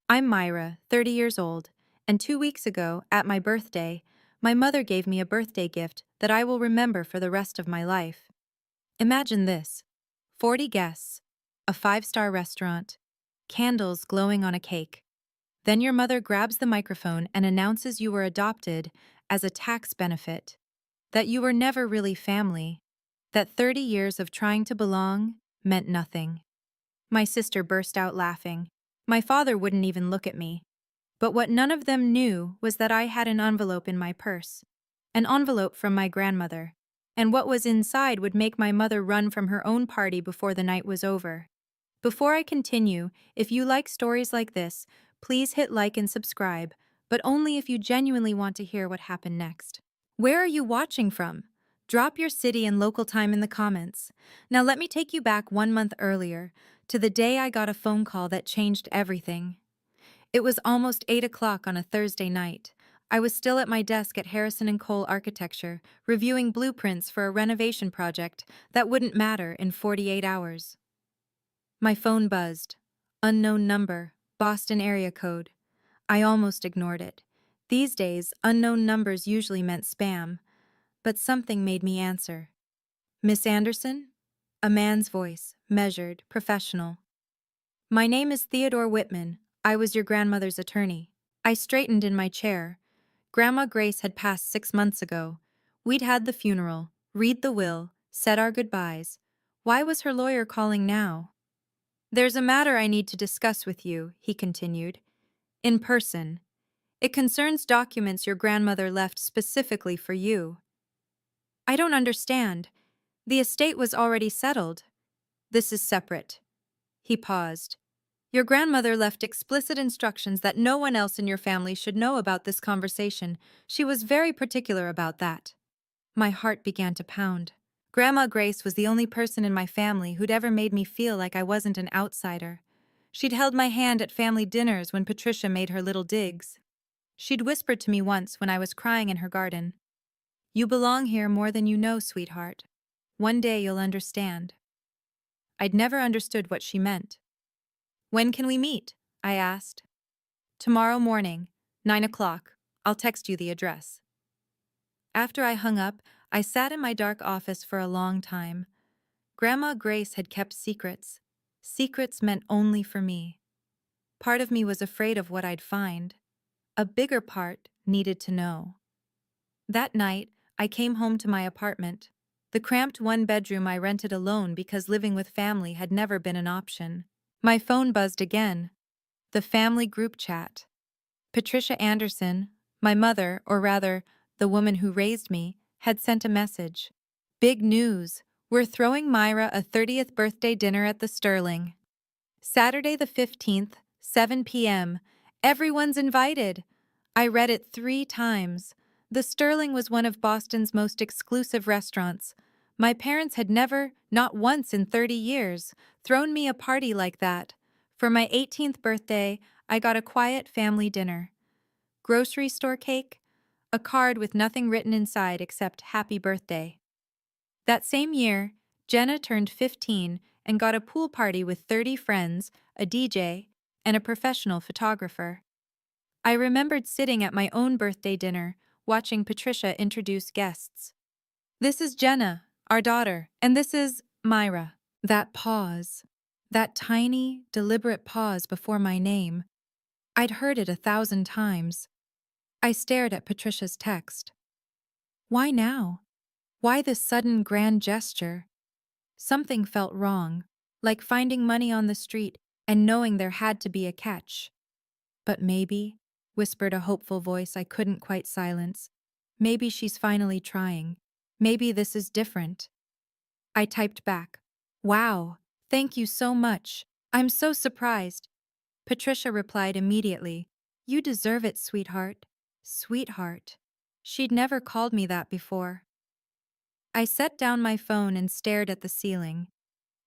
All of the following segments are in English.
I'm Myra, 30 years old, and 2 weeks ago, at my birthday, my mother gave me a birthday gift that I will remember for the rest of my life. Imagine this: 40 guests, a five-star restaurant, candles glowing on a cake. Then your mother grabs the microphone and announces you were adopted as a tax benefit, that you were never really family, that 30 years of trying to belong meant nothing. My sister burst out laughing. My father wouldn't even look at me. But what none of them knew was that I had an envelope in my purse. An envelope from my grandmother. And what was inside would make my mother run from her own party before the night was over. Before I continue, if you like stories like this, please hit like and subscribe, but only if you genuinely want to hear what happened next. Where are you watching from? Drop your city and local time in the comments. Now let me take you back 1 month earlier, to the day I got a phone call that changed everything. It was almost 8 o'clock on a Thursday night. I was still at my desk at Harrison and Cole Architecture, reviewing blueprints for a renovation project that wouldn't matter in 48 hours. My phone buzzed. Unknown number, Boston area code. I almost ignored it. These days, unknown numbers usually meant spam, but something made me answer. Miss Anderson? A man's voice, measured, professional. My name is Theodore Whitman. I was your grandmother's attorney. I straightened in my chair. Grandma Grace had passed 6 months ago. We'd had the funeral, read the will, said our goodbyes. Why was her lawyer calling now? There's a matter I need to discuss with you, he continued. In person. It concerns documents your grandmother left specifically for you. I don't understand. The estate was already settled. This is separate. He paused. Your grandmother left explicit instructions that no one else in your family should know about this conversation. She was very particular about that. My heart began to pound. Grandma Grace was the only person in my family who'd ever made me feel like I wasn't an outsider. She'd held my hand at family dinners when Patricia made her little digs. She'd whispered to me once when I was crying in her garden, "You belong here more than you know, sweetheart. One day you'll understand." I'd never understood what she meant. When can we meet? I asked. Tomorrow morning, 9 o'clock. I'll text you the address. After I hung up, I sat in my dark office for a long time. Grandma Grace had kept secrets. Secrets meant only for me. Part of me was afraid of what I'd find. A bigger part needed to know. That night, I came home to my apartment, the cramped one-bedroom I rented alone because living with family had never been an option. My phone buzzed again. The family group chat. Patricia Anderson, my mother, or rather, the woman who raised me, had sent a message. Big news. We're throwing Myra a 30th birthday dinner at the Sterling. Saturday the 15th, 7 p.m. Everyone's invited. I read it 3 times. The Sterling was one of Boston's most exclusive restaurants. My parents had never, not once in 30 years, thrown me a party like that. For my 18th birthday, I got a quiet family dinner. Grocery store cake, a card with nothing written inside except "Happy Birthday." That same year, Jenna turned 15 and got a pool party with 30 friends, a DJ, and a professional photographer. I remembered sitting at my own birthday dinner, watching Patricia introduce guests. "This is Jenna, our daughter, and this is Myra." That pause, that tiny, deliberate pause before my name, I'd heard it 1,000 times. I stared at Patricia's text. Why now? Why this sudden grand gesture? Something felt wrong, like finding money on the street and knowing there had to be a catch. But maybe, whispered a hopeful voice I couldn't quite silence, maybe she's finally trying. Maybe this is different. I typed back, "Wow, thank you so much. I'm so surprised." Patricia replied immediately, "You deserve it, sweetheart." Sweetheart. She'd never called me that before. I set down my phone and stared at the ceiling.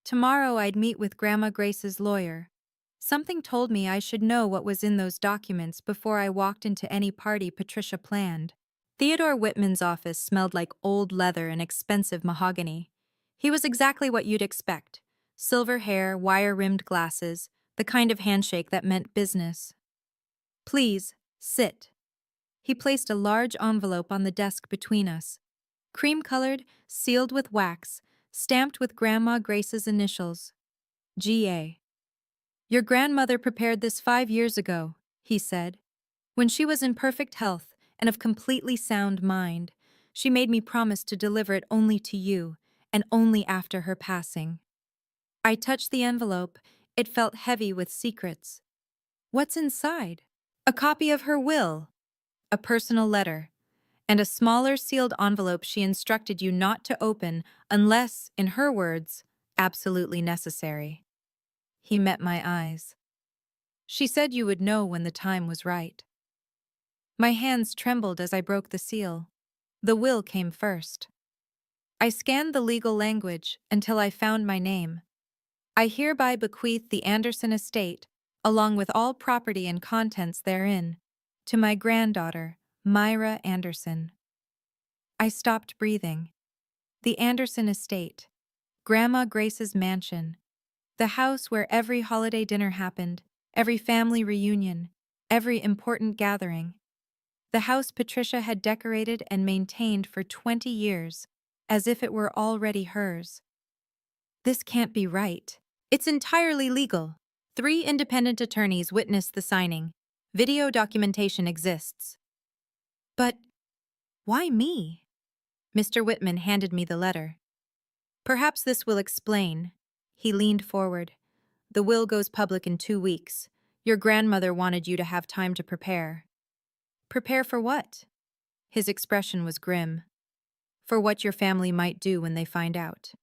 Tomorrow I'd meet with Grandma Grace's lawyer. Something told me I should know what was in those documents before I walked into any party Patricia planned. Theodore Whitman's office smelled like old leather and expensive mahogany. He was exactly what you'd expect. Silver hair, wire-rimmed glasses, the kind of handshake that meant business. Please, sit. He placed a large envelope on the desk between us. Cream-colored, sealed with wax, stamped with Grandma Grace's initials. G.A. Your grandmother prepared this 5 years ago, he said. When she was in perfect health and of completely sound mind, she made me promise to deliver it only to you, and only after her passing. I touched the envelope. It felt heavy with secrets. What's inside? A copy of her will, a personal letter, and a smaller sealed envelope she instructed you not to open unless, in her words, absolutely necessary. He met my eyes. She said you would know when the time was right. My hands trembled as I broke the seal. The will came first. I scanned the legal language until I found my name. I hereby bequeath the Anderson estate, along with all property and contents therein, to my granddaughter, Myra Anderson. I stopped breathing. The Anderson estate, Grandma Grace's mansion, the house where every holiday dinner happened, every family reunion, every important gathering. The house Patricia had decorated and maintained for 20 years, as if it were already hers. This can't be right. It's entirely legal. 3 independent attorneys witnessed the signing. Video documentation exists. But why me? Mr. Whitman handed me the letter. Perhaps this will explain. He leaned forward. The will goes public in 2 weeks. Your grandmother wanted you to have time to prepare. Prepare for what? His expression was grim. For what your family might do when they find out.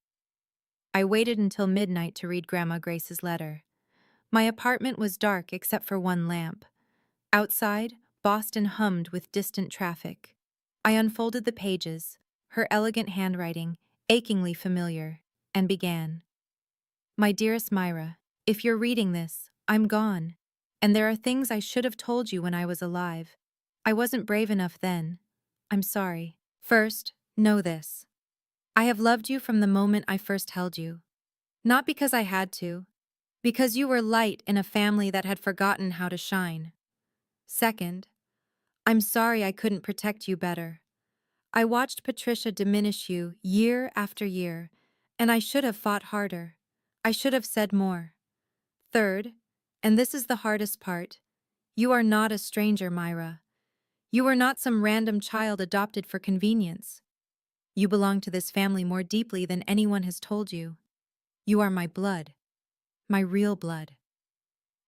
I waited until midnight to read Grandma Grace's letter. My apartment was dark except for one lamp. Outside, Boston hummed with distant traffic. I unfolded the pages, her elegant handwriting, achingly familiar, and began. My dearest Myra, if you're reading this, I'm gone. And there are things I should have told you when I was alive. I wasn't brave enough then. I'm sorry. First, know this. I have loved you from the moment I first held you. Not because I had to, because you were light in a family that had forgotten how to shine. Second, I'm sorry I couldn't protect you better. I watched Patricia diminish you year after year, and I should have fought harder. I should have said more. Third, and this is the hardest part, you are not a stranger, Myra. You are not some random child adopted for convenience. You belong to this family more deeply than anyone has told you. You are my blood, my real blood.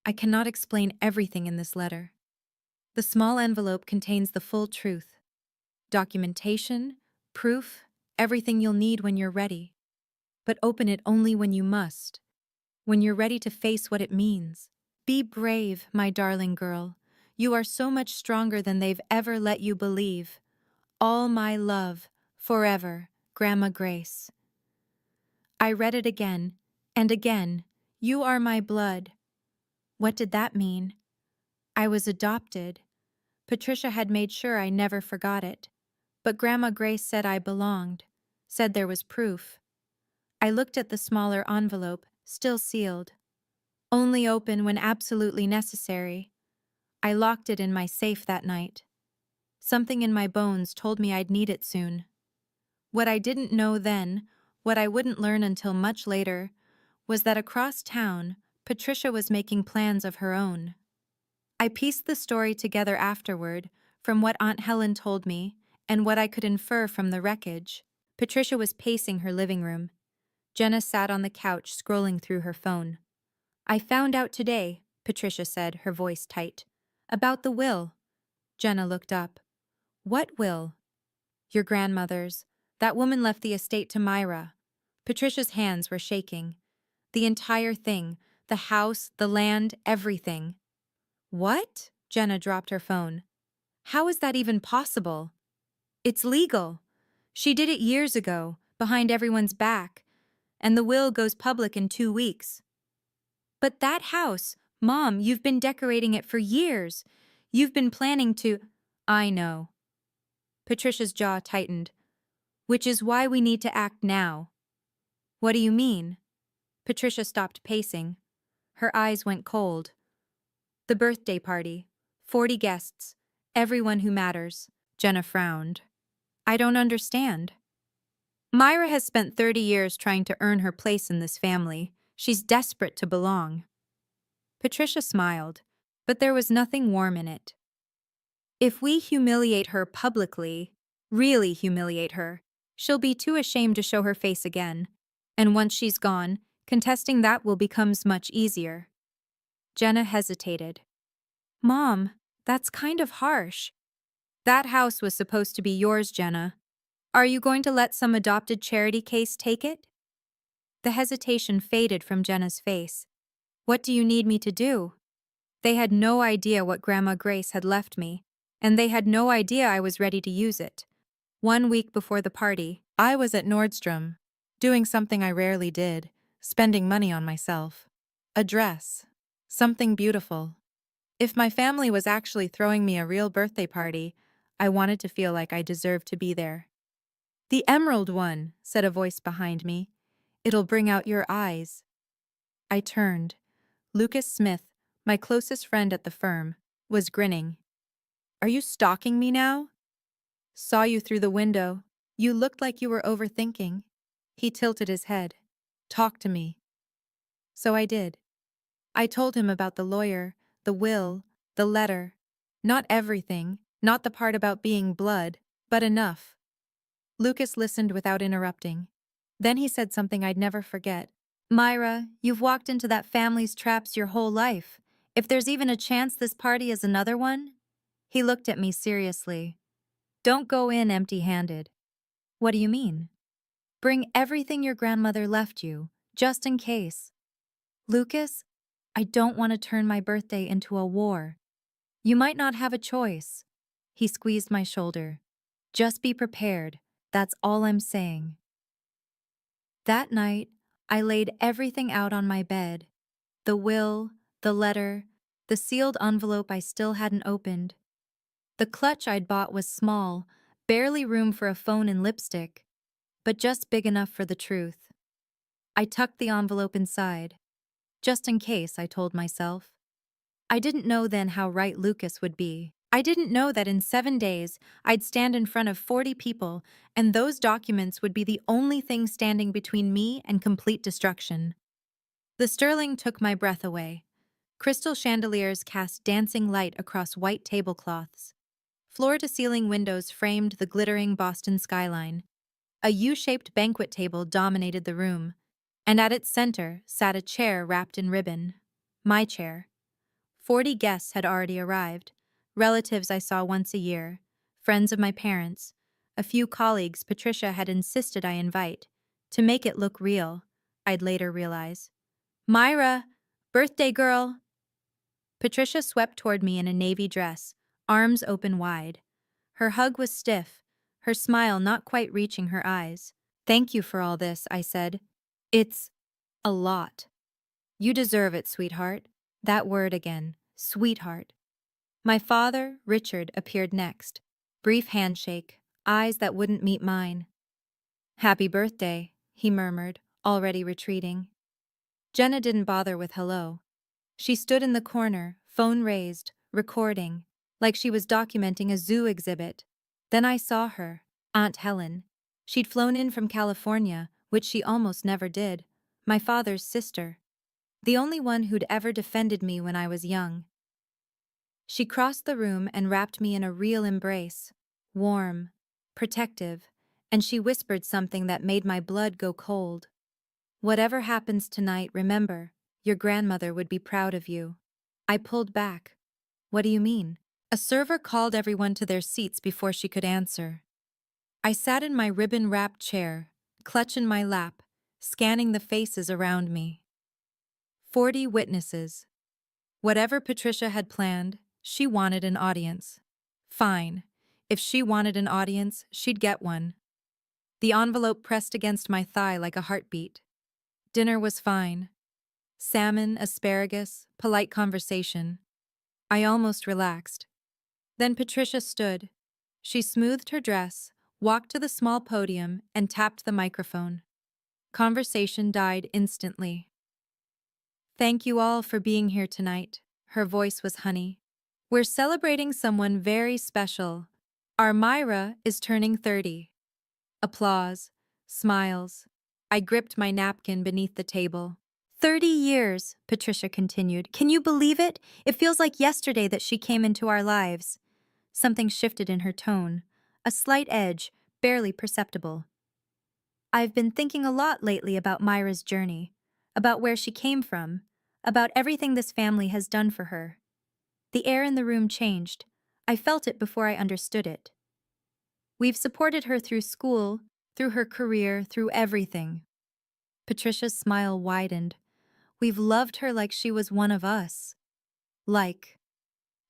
I cannot explain everything in this letter. The small envelope contains the full truth. Documentation, proof, everything you'll need when you're ready. But open it only when you must, when you're ready to face what it means. Be brave, my darling girl. You are so much stronger than they've ever let you believe. All my love, forever, Grandma Grace. I read it again, and again. You are my blood. What did that mean? I was adopted. Patricia had made sure I never forgot it. But Grandma Grace said I belonged, said there was proof. I looked at the smaller envelope, still sealed. Only open when absolutely necessary. I locked it in my safe that night. Something in my bones told me I'd need it soon. What I didn't know then, what I wouldn't learn until much later, was that across town, Patricia was making plans of her own. I pieced the story together afterward, from what Aunt Helen told me, and what I could infer from the wreckage. Patricia was pacing her living room. Jenna sat on the couch scrolling through her phone. I found out today, Patricia said, her voice tight. About the will. Jenna looked up. What will? Your grandmother's. That woman left the estate to Myra. Patricia's hands were shaking. The entire thing, the house, the land, everything. What? Jenna dropped her phone. How is that even possible? It's legal. She did it years ago, behind everyone's back, and the will goes public in 2 weeks. But that house, Mom, you've been decorating it for years. You've been planning to... I know. Patricia's jaw tightened. Which is why we need to act now. What do you mean? Patricia stopped pacing. Her eyes went cold. The birthday party. 40 guests. Everyone who matters. Jenna frowned. I don't understand. Myra has spent 30 years trying to earn her place in this family. She's desperate to belong. Patricia smiled, but there was nothing warm in it. If we humiliate her publicly, really humiliate her, she'll be too ashamed to show her face again. And once she's gone, contesting that will become much easier. Jenna hesitated. Mom, that's kind of harsh. That house was supposed to be yours, Jenna. Are you going to let some adopted charity case take it? The hesitation faded from Jenna's face. What do you need me to do? They had no idea what Grandma Grace had left me, and they had no idea I was ready to use it. 1 week before the party, I was at Nordstrom, doing something I rarely did, spending money on myself. A dress. Something beautiful. If my family was actually throwing me a real birthday party, I wanted to feel like I deserved to be there. The emerald one, said a voice behind me. It'll bring out your eyes. I turned. Lucas Smith, my closest friend at the firm, was grinning. Are you stalking me now? Saw you through the window. You looked like you were overthinking. He tilted his head. Talk to me. So I did. I told him about the lawyer, the will, the letter. Not everything, not the part about being blood, but enough. Lucas listened without interrupting. Then he said something I'd never forget. Myra, you've walked into that family's traps your whole life. If there's even a chance this party is another one? He looked at me seriously. Don't go in empty-handed. What do you mean? Bring everything your grandmother left you, just in case. Lucas, I don't want to turn my birthday into a war. You might not have a choice. He squeezed my shoulder. Just be prepared, that's all I'm saying. That night, I laid everything out on my bed. The will, the letter, the sealed envelope I still hadn't opened. The clutch I'd bought was small, barely room for a phone and lipstick, but just big enough for the truth. I tucked the envelope inside. Just in case, I told myself. I didn't know then how right Lucas would be. I didn't know that in 7 days, I'd stand in front of 40 people, and those documents would be the only thing standing between me and complete destruction. The sterling took my breath away. Crystal chandeliers cast dancing light across white tablecloths. Floor-to-ceiling windows framed the glittering Boston skyline. A U-shaped banquet table dominated the room, and at its center sat a chair wrapped in ribbon. My chair. 40 guests had already arrived. Relatives I saw once a year, friends of my parents, a few colleagues Patricia had insisted I invite. To make it look real, I'd later realize. Myra! Birthday girl! Patricia swept toward me in a navy dress, arms open wide. Her hug was stiff, her smile not quite reaching her eyes. Thank you for all this, I said. It's a lot. You deserve it, sweetheart. That word again, sweetheart. My father, Richard, appeared next. Brief handshake, eyes that wouldn't meet mine. Happy birthday, he murmured, already retreating. Jenna didn't bother with hello. She stood in the corner, phone raised, recording, like she was documenting a zoo exhibit. Then I saw her, Aunt Helen. She'd flown in from California, which she almost never did. My father's sister. The only one who'd ever defended me when I was young. She crossed the room and wrapped me in a real embrace. Warm, protective, and she whispered something that made my blood go cold. Whatever happens tonight, remember, your grandmother would be proud of you. I pulled back. What do you mean? A server called everyone to their seats before she could answer. I sat in my ribbon-wrapped chair, clutch in my lap, scanning the faces around me. 40 witnesses. Whatever Patricia had planned, she wanted an audience. Fine. If she wanted an audience, she'd get one. The envelope pressed against my thigh like a heartbeat. Dinner was fine. Salmon, asparagus, polite conversation. I almost relaxed. Then Patricia stood. She smoothed her dress, walked to the small podium, and tapped the microphone. Conversation died instantly. Thank you all for being here tonight. Her voice was honey. We're celebrating someone very special. Our Myra is turning 30. Applause. Smiles. I gripped my napkin beneath the table. 30 years, Patricia continued. Can you believe it? It feels like yesterday that she came into our lives. Something shifted in her tone, a slight edge, barely perceptible. I've been thinking a lot lately about Myra's journey, about where she came from, about everything this family has done for her. The air in the room changed. I felt it before I understood it. We've supported her through school, through her career, through everything. Patricia's smile widened. We've loved her like she was one of us. Like.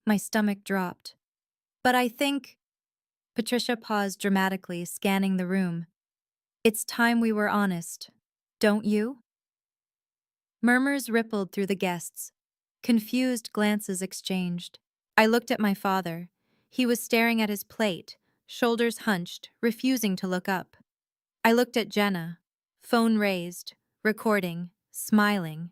My stomach dropped. But I think. Patricia paused dramatically, scanning the room. It's time we were honest. Don't you? Murmurs rippled through the guests. Confused glances exchanged. I looked at my father. He was staring at his plate, shoulders hunched, refusing to look up. I looked at Jenna. Phone raised, recording, smiling.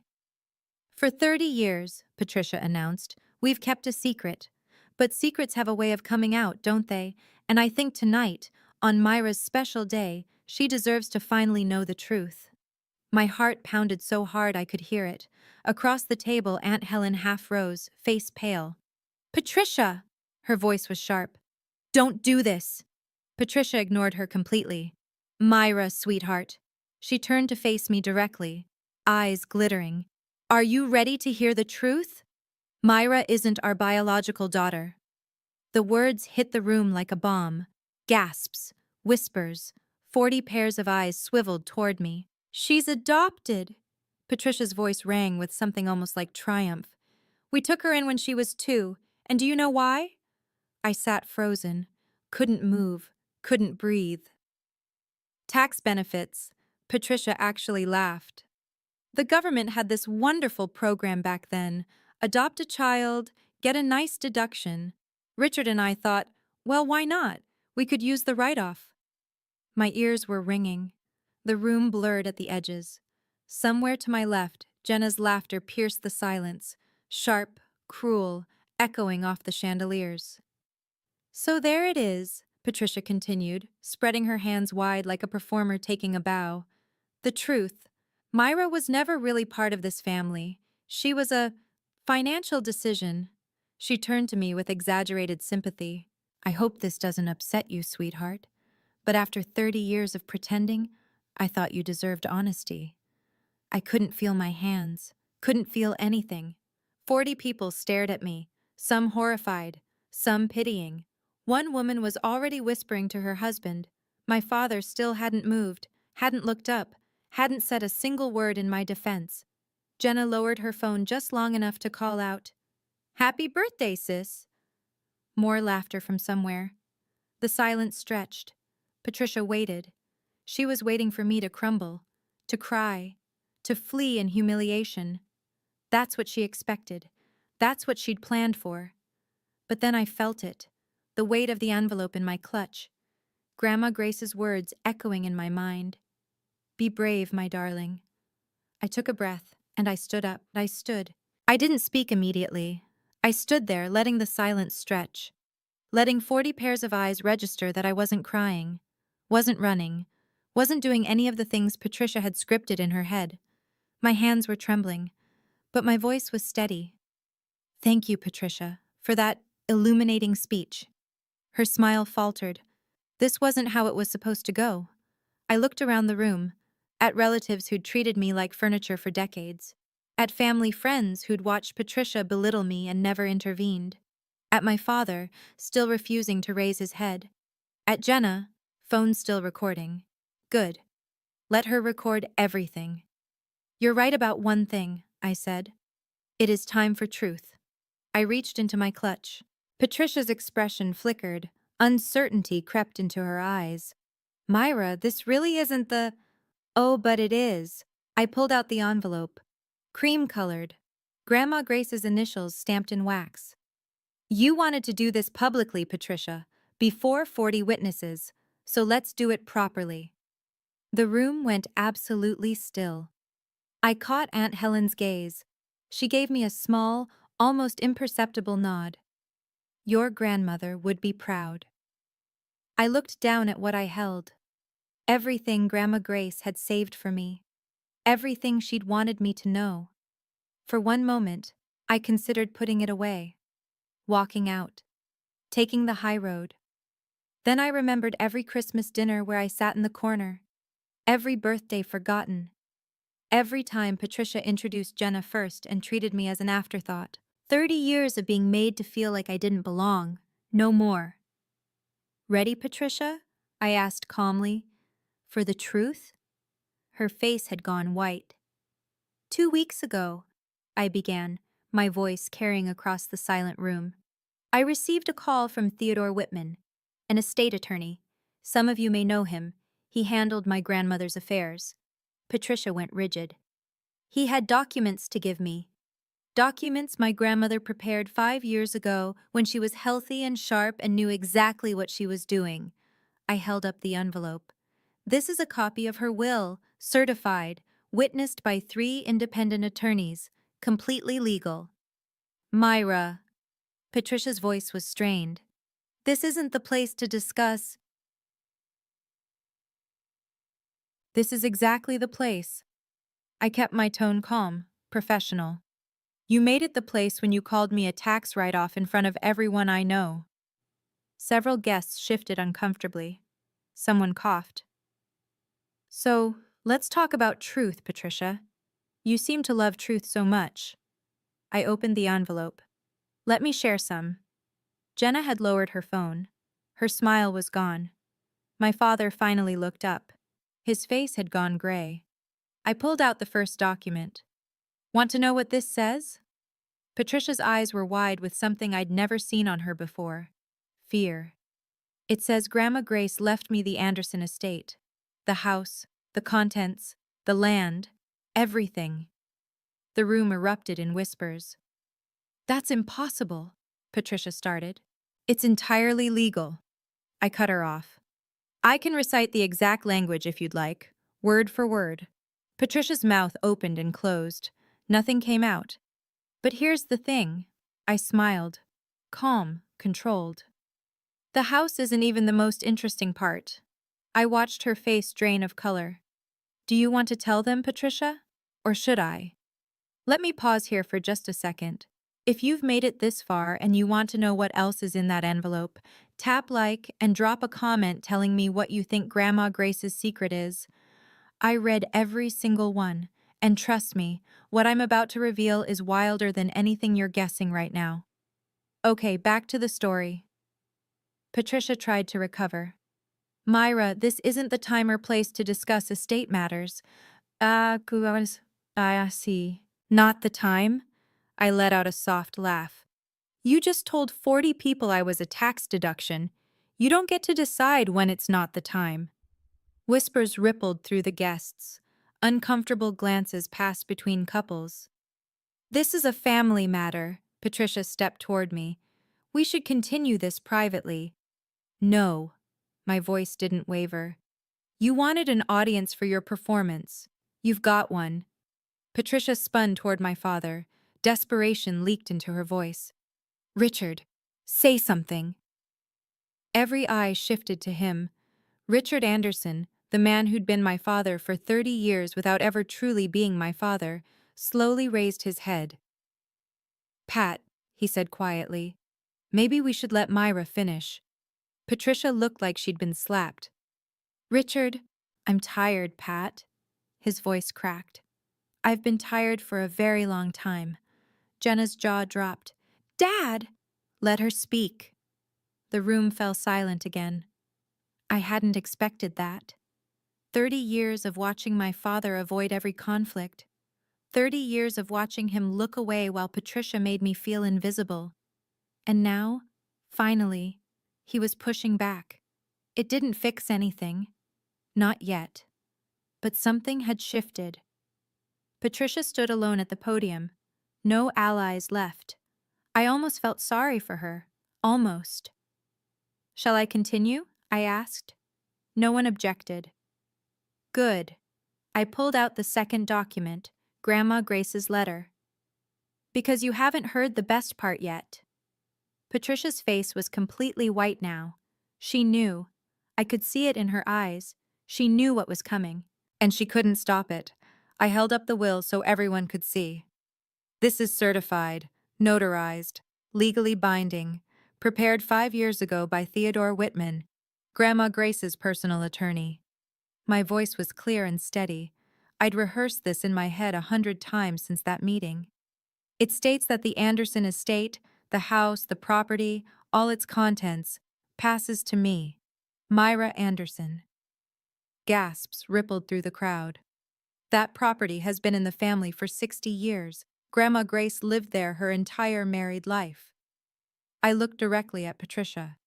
For 30 years, Patricia announced, we've kept a secret. But secrets have a way of coming out, don't they? And I think tonight, on Myra's special day, she deserves to finally know the truth. My heart pounded so hard I could hear it. Across the table, Aunt Helen half rose, face pale. Patricia! Her voice was sharp. Don't do this! Patricia ignored her completely. Myra, sweetheart. She turned to face me directly, eyes glittering. Are you ready to hear the truth? Myra isn't our biological daughter. The words hit the room like a bomb. Gasps, whispers, 40 pairs of eyes swiveled toward me. She's adopted. Patricia's voice rang with something almost like triumph. We took her in when she was 2, and do you know why? I sat frozen, couldn't move, couldn't breathe. Tax benefits. Patricia actually laughed. The government had this wonderful program back then. Adopt a child, get a nice deduction. Richard and I thought, well, why not? We could use the write-off. My ears were ringing. The room blurred at the edges. Somewhere to my left, Jenna's laughter pierced the silence, sharp, cruel, echoing off the chandeliers. So there it is, Patricia continued, spreading her hands wide like a performer taking a bow. The truth. Myra was never really part of this family. She was a financial decision. She turned to me with exaggerated sympathy. I hope this doesn't upset you, sweetheart. But after 30 years of pretending, I thought you deserved honesty. I couldn't feel my hands, couldn't feel anything. 40 people stared at me, some horrified, some pitying. One woman was already whispering to her husband. My father still hadn't moved, hadn't looked up, hadn't said a single word in my defense. Jenna lowered her phone just long enough to call out, "Happy birthday, sis!" More laughter from somewhere. The silence stretched. Patricia waited. She was waiting for me to crumble, to cry, to flee in humiliation. That's what she expected. That's what she'd planned for. But then I felt it, the weight of the envelope in my clutch. Grandma Grace's words echoing in my mind. Be brave, my darling. I took a breath, and I stood up. I stood. I didn't speak immediately. I stood there, letting the silence stretch, letting 40 pairs of eyes register that I wasn't crying, wasn't running, wasn't doing any of the things Patricia had scripted in her head. My hands were trembling, but my voice was steady. Thank you, Patricia, for that illuminating speech. Her smile faltered. This wasn't how it was supposed to go. I looked around the room, at relatives who'd treated me like furniture for decades, at family friends who'd watched Patricia belittle me and never intervened, at my father, still refusing to raise his head, at Jenna, phone still recording. Good. Let her record everything. You're right about one thing, I said. It is time for truth. I reached into my clutch. Patricia's expression flickered. Uncertainty crept into her eyes. Myra, this really isn't the... Oh, but it is. I pulled out the envelope. Cream-colored. Grandma Grace's initials stamped in wax. You wanted to do this publicly, Patricia, before 40 witnesses, so let's do it properly. The room went absolutely still. I caught Aunt Helen's gaze. She gave me a small, almost imperceptible nod. Your grandmother would be proud. I looked down at what I held. Everything Grandma Grace had saved for me. Everything she'd wanted me to know. For one moment, I considered putting it away, walking out, taking the high road. Then I remembered every Christmas dinner where I sat in the corner, every birthday forgotten, every time Patricia introduced Jenna first and treated me as an afterthought. 30 years of being made to feel like I didn't belong, no more. Ready, Patricia? I asked calmly. For the truth? Her face had gone white. 2 weeks ago, I began, my voice carrying across the silent room. I received a call from Theodore Whitman, an estate attorney. Some of you may know him. He handled my grandmother's affairs. Patricia went rigid. He had documents to give me. Documents my grandmother prepared 5 years ago when she was healthy and sharp and knew exactly what she was doing. I held up the envelope. This is a copy of her will, certified, witnessed by 3 independent attorneys, completely legal. Myra. Patricia's voice was strained. This isn't the place to discuss. This is exactly the place. I kept my tone calm, professional. You made it the place when you called me a tax write-off in front of everyone I know. Several guests shifted uncomfortably. Someone coughed. So, let's talk about truth, Patricia. You seem to love truth so much. I opened the envelope. Let me share some. Jenna had lowered her phone. Her smile was gone. My father finally looked up. His face had gone gray. I pulled out the first document. Want to know what this says? Patricia's eyes were wide with something I'd never seen on her before. Fear. It says Grandma Grace left me the Anderson estate. The house, the contents, the land, everything. The room erupted in whispers. That's impossible, Patricia started. It's entirely legal. I cut her off. I can recite the exact language if you'd like, word for word. Patricia's mouth opened and closed. Nothing came out. But here's the thing. I smiled. Calm, controlled. The house isn't even the most interesting part. I watched her face drain of color. Do you want to tell them, Patricia? Or should I? Let me pause here for just a second. If you've made it this far and you want to know what else is in that envelope, tap like and drop a comment telling me what you think Grandma Grace's secret is. I read every single one, and trust me, what I'm about to reveal is wilder than anything you're guessing right now. Okay, back to the story. Patricia tried to recover. Myra, this isn't the time or place to discuss estate matters. I see. Not the time? I let out a soft laugh. You just told 40 people I was a tax deduction. You don't get to decide when it's not the time. Whispers rippled through the guests. Uncomfortable glances passed between couples. This is a family matter, Patricia stepped toward me. We should continue this privately. No. My voice didn't waver. You wanted an audience for your performance. You've got one. Patricia spun toward my father. Desperation leaked into her voice. Richard, say something. Every eye shifted to him. Richard Anderson, the man who'd been my father for 30 years without ever truly being my father, slowly raised his head. Pat, he said quietly, maybe we should let Myra finish. Patricia looked like she'd been slapped. Richard, I'm tired, Pat. His voice cracked. I've been tired for a very long time. Jenna's jaw dropped. Dad! Let her speak. The room fell silent again. I hadn't expected that. 30 years of watching my father avoid every conflict. 30 years of watching him look away while Patricia made me feel invisible. And now, finally, he was pushing back. It didn't fix anything. Not yet. But something had shifted. Patricia stood alone at the podium. No allies left. I almost felt sorry for her. Almost. Shall I continue? I asked. No one objected. Good. I pulled out the second document, Grandma Grace's letter. Because you haven't heard the best part yet. Patricia's face was completely white now. She knew. I could see it in her eyes. She knew what was coming. And she couldn't stop it. I held up the will so everyone could see. This is certified, notarized, legally binding, prepared 5 years ago by Theodore Whitman, Grandma Grace's personal attorney. My voice was clear and steady. I'd rehearsed this in my head 100 times since that meeting. It states that the Anderson estate, the house, the property, all its contents, passes to me, Myra Anderson. Gasps rippled through the crowd. That property has been in the family for 60 years. Grandma Grace lived there her entire married life. I looked directly at Patricia.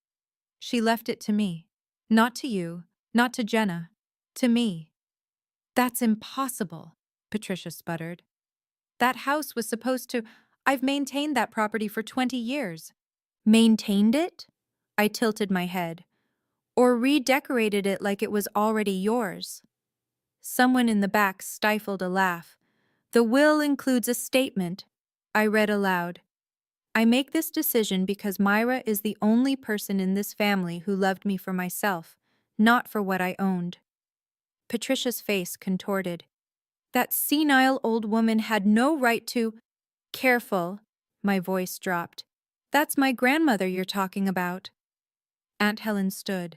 She left it to me. Not to you, not to Jenna, to me. That's impossible, Patricia sputtered. That house was supposed to. I've maintained that property for 20 years. Maintained it? I tilted my head. Or redecorated it like it was already yours. Someone in the back stifled a laugh. The will includes a statement. I read aloud. I make this decision because Myra is the only person in this family who loved me for myself, not for what I owned. Patricia's face contorted. That senile old woman had no right to. Careful, my voice dropped. That's my grandmother you're talking about. Aunt Helen stood.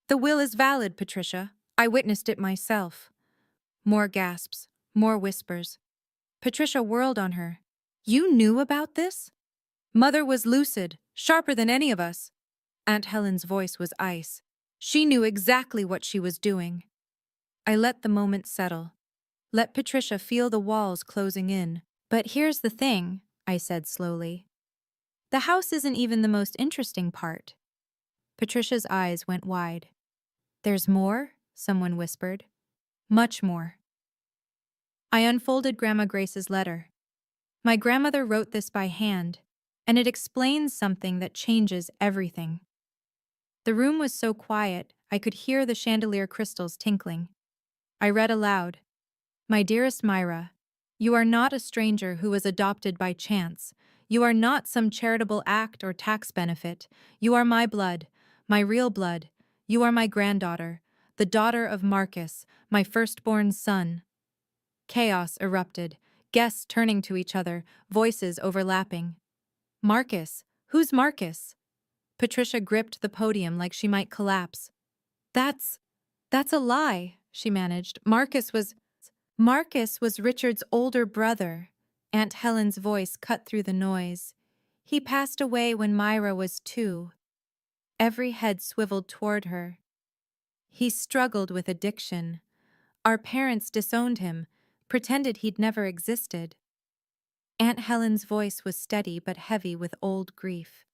The will is valid, Patricia. I witnessed it myself. More gasps, more whispers. Patricia whirled on her. You knew about this? Mother was lucid, sharper than any of us. Aunt Helen's voice was ice. She knew exactly what she was doing. I let the moment settle. Let Patricia feel the walls closing in. But here's the thing, I said slowly. The house isn't even the most interesting part. Patricia's eyes went wide. There's more? Someone whispered. Much more. I unfolded Grandma Grace's letter. My grandmother wrote this by hand, and it explains something that changes everything. The room was so quiet, I could hear the chandelier crystals tinkling. I read aloud. My dearest Myra, you are not a stranger who was adopted by chance. You are not some charitable act or tax benefit. You are my blood, my real blood. You are my granddaughter, the daughter of Marcus, my firstborn son. Chaos erupted, guests turning to each other, voices overlapping. Marcus? Who's Marcus? Patricia gripped the podium like she might collapse. That's a lie, she managed. Marcus was Richard's older brother. Aunt Helen's voice cut through the noise. He passed away when Myra was 2. Every head swiveled toward her. He struggled with addiction. Our parents disowned him, pretended he'd never existed. Aunt Helen's voice was steady but heavy with old grief.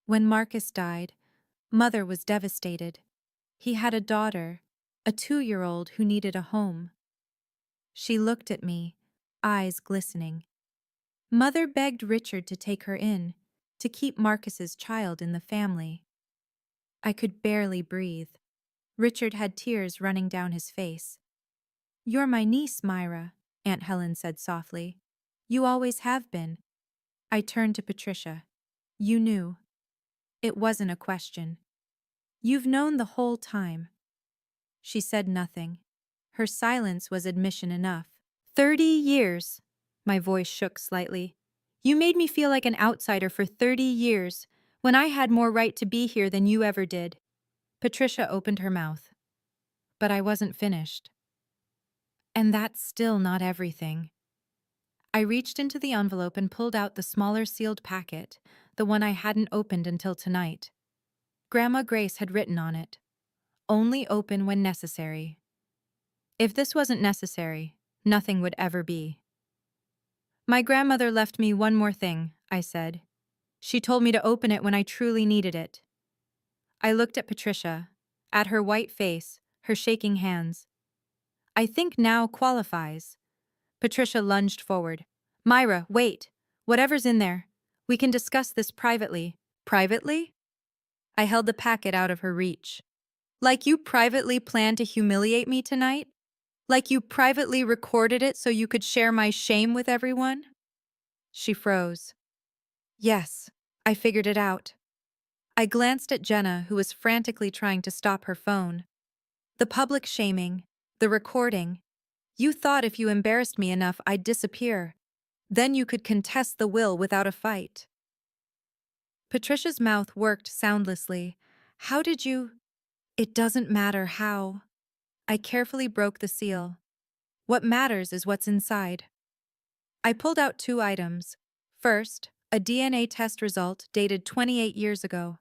When Marcus died, Mother was devastated. He had a daughter, a 2-year-old who needed a home. She looked at me, eyes glistening. Mother begged Richard to take her in, to keep Marcus's child in the family. I could barely breathe. Richard had tears running down his face. You're my niece, Myra, Aunt Helen said softly. You always have been. I turned to Patricia. You knew. It wasn't a question. You've known the whole time. She said nothing. Her silence was admission enough. 30 years. My voice shook slightly. You made me feel like an outsider for 30 years, when I had more right to be here than you ever did. Patricia opened her mouth. But I wasn't finished. And that's still not everything. I reached into the envelope and pulled out the smaller sealed packet, the one I hadn't opened until tonight. Grandma Grace had written on it, "Only open when necessary." If this wasn't necessary, nothing would ever be. My grandmother left me one more thing, I said. She told me to open it when I truly needed it. I looked at Patricia, at her white face, her shaking hands. I think now qualifies. Patricia lunged forward. Myra, wait. Whatever's in there. We can discuss this privately. Privately? I held the packet out of her reach. Like you privately planned to humiliate me tonight? Like you privately recorded it so you could share my shame with everyone? She froze. Yes, I figured it out. I glanced at Jenna, who was frantically trying to stop her phone. The public shaming, the recording. You thought if you embarrassed me enough, I'd disappear. Then you could contest the will without a fight. Patricia's mouth worked soundlessly. How did you? It doesn't matter how. I carefully broke the seal. What matters is what's inside. I pulled out 2 items. First, a DNA test result dated 28 years ago.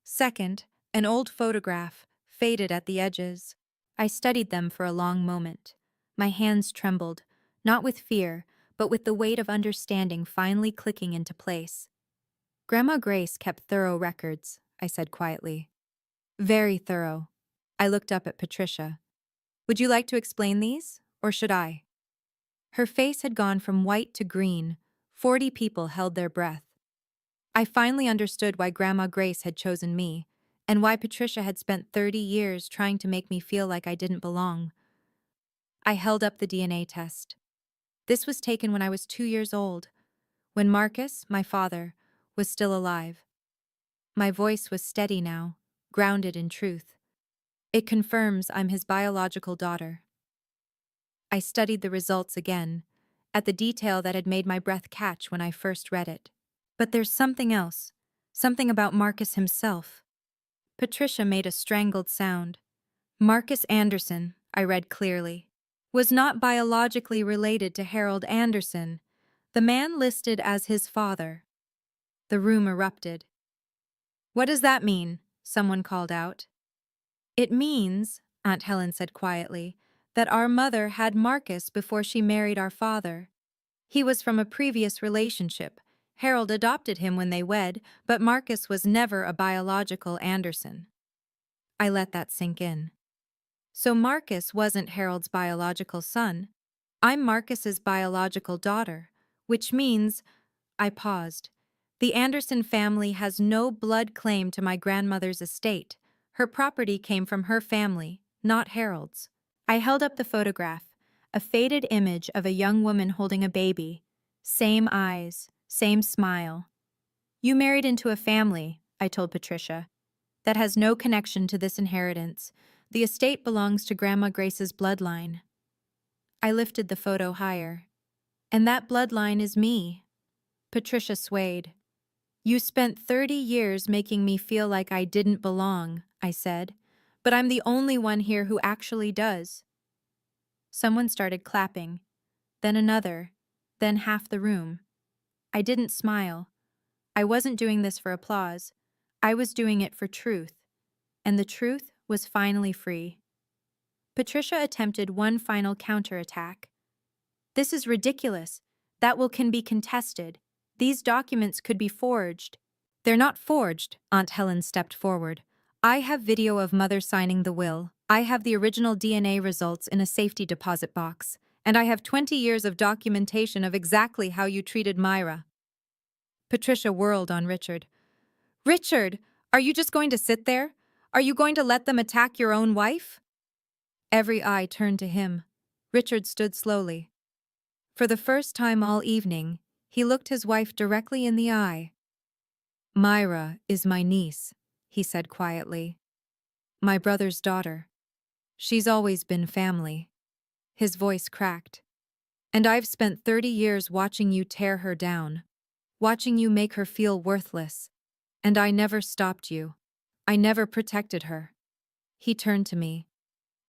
Second, an old photograph, faded at the edges. I studied them for a long moment. My hands trembled, not with fear, but with the weight of understanding finally clicking into place. Grandma Grace kept thorough records, I said quietly. Very thorough. I looked up at Patricia. Would you like to explain these, or should I? Her face had gone from white to green. 40 people held their breath. I finally understood why Grandma Grace had chosen me, and why Patricia had spent 30 years trying to make me feel like I didn't belong. I held up the DNA test. This was taken when I was 2 years old, when Marcus, my father, was still alive. My voice was steady now, grounded in truth. It confirms I'm his biological daughter. I studied the results again, at the detail that had made my breath catch when I first read it. But there's something else, something about Marcus himself. Patricia made a strangled sound. Marcus Anderson, I read clearly, was not biologically related to Harold Anderson, the man listed as his father. The room erupted. What does that mean? Someone called out. It means, Aunt Helen said quietly, that our mother had Marcus before she married our father. He was from a previous relationship. Harold adopted him when they wed, but Marcus was never a biological Anderson. I let that sink in. So Marcus wasn't Harold's biological son. I'm Marcus's biological daughter, which means, I paused. The Anderson family has no blood claim to my grandmother's estate. Her property came from her family, not Harold's. I held up the photograph, a faded image of a young woman holding a baby. Same eyes, same smile. You married into a family, I told Patricia, that has no connection to this inheritance. The estate belongs to Grandma Grace's bloodline. I lifted the photo higher. And that bloodline is me. Patricia swayed. You spent 30 years making me feel like I didn't belong, I said, but I'm the only one here who actually does. Someone started clapping, then another, then half the room. I didn't smile. I wasn't doing this for applause. I was doing it for truth, and the truth was finally free. Patricia attempted one final counterattack. This is ridiculous. That will can be contested. These documents could be forged. They're not forged, Aunt Helen stepped forward. I have video of Mother signing the will. I have the original DNA results in a safety deposit box. And I have 20 years of documentation of exactly how you treated Myra. Patricia whirled on Richard. Richard, are you just going to sit there? Are you going to let them attack your own wife? Every eye turned to him. Richard stood slowly. For the first time all evening, he looked his wife directly in the eye. Myra is my niece, he said quietly. My brother's daughter. She's always been family. His voice cracked. And I've spent 30 years watching you tear her down, watching you make her feel worthless. And I never stopped you. I never protected her. He turned to me.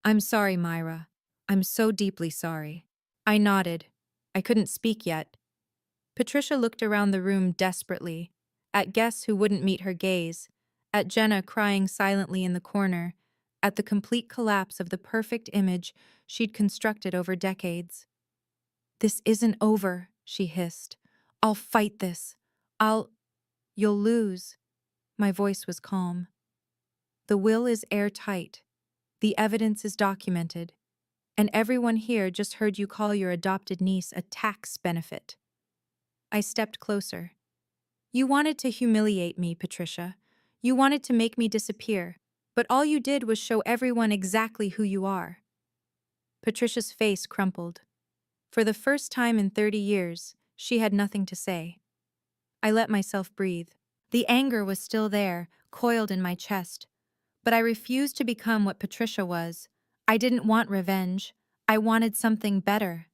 I'm sorry, Myra. I'm so deeply sorry. I nodded. I couldn't speak yet. Patricia looked around the room desperately, at guests who wouldn't meet her gaze, at Jenna crying silently in the corner, at the complete collapse of the perfect image she'd constructed over decades. This isn't over, she hissed. I'll fight this. You'll lose. My voice was calm. The will is airtight. The evidence is documented. And everyone here just heard you call your adopted niece a tax benefit. I stepped closer. You wanted to humiliate me, Patricia. You wanted to make me disappear, but all you did was show everyone exactly who you are. Patricia's face crumpled. For the first time in 30 years, she had nothing to say. I let myself breathe. The anger was still there, coiled in my chest. But I refused to become what Patricia was. I didn't want revenge. I wanted something better.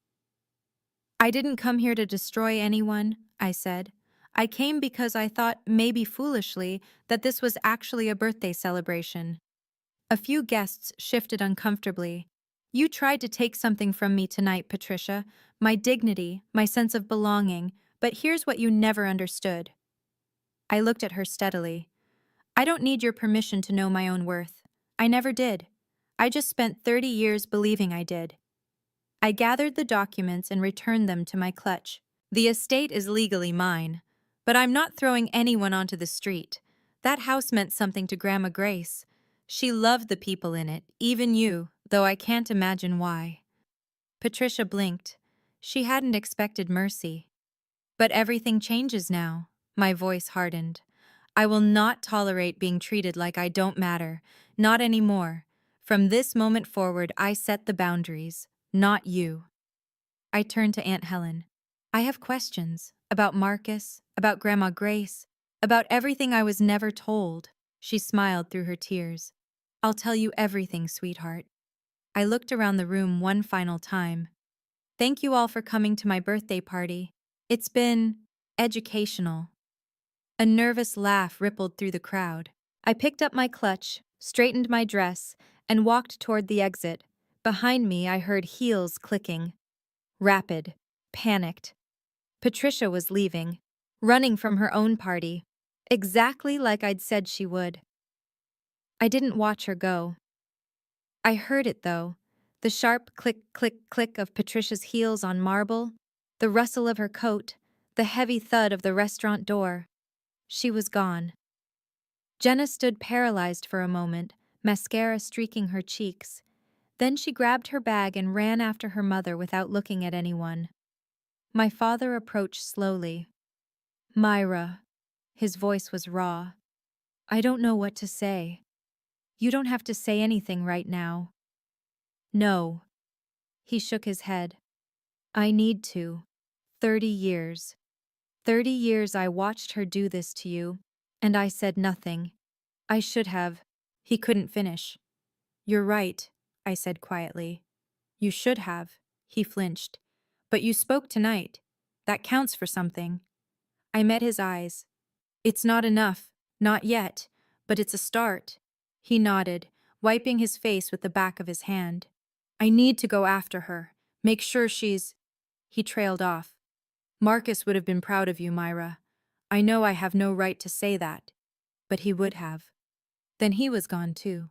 I didn't come here to destroy anyone, I said. I came because I thought, maybe foolishly, that this was actually a birthday celebration. A few guests shifted uncomfortably. You tried to take something from me tonight, Patricia. My dignity, my sense of belonging. But here's what you never understood. I looked at her steadily. I don't need your permission to know my own worth. I never did. I just spent 30 years believing I did. I gathered the documents and returned them to my clutch. The estate is legally mine, but I'm not throwing anyone onto the street. That house meant something to Grandma Grace. She loved the people in it, even you, though I can't imagine why. Patricia blinked. She hadn't expected mercy. But everything changes now. My voice hardened. I will not tolerate being treated like I don't matter. Not anymore. From this moment forward, I set the boundaries, not you. I turned to Aunt Helen. I have questions about Marcus, about Grandma Grace, about everything I was never told. She smiled through her tears. I'll tell you everything, sweetheart. I looked around the room one final time. Thank you all for coming to my birthday party. It's been educational. A nervous laugh rippled through the crowd. I picked up my clutch, straightened my dress, and walked toward the exit. Behind me, I heard heels clicking. Rapid, panicked. Patricia was leaving, running from her own party, exactly like I'd said she would. I didn't watch her go. I heard it, though. The sharp click, click, click of Patricia's heels on marble, the rustle of her coat, the heavy thud of the restaurant door. She was gone. Jenna stood paralyzed for a moment, mascara streaking her cheeks. Then she grabbed her bag and ran after her mother without looking at anyone. My father approached slowly. Myra. His voice was raw. I don't know what to say. You don't have to say anything right now. No. He shook his head. I need to. 30 years. 30 years I watched her do this to you, and I said nothing. I should have. He couldn't finish. You're right, I said quietly. You should have. He flinched. But you spoke tonight. That counts for something. I met his eyes. It's not enough. Not yet. But it's a start. He nodded, wiping his face with the back of his hand. I need to go after her. Make sure she's... He trailed off. Marcus would have been proud of you, Myra. I know I have no right to say that. But he would have. Then he was gone too.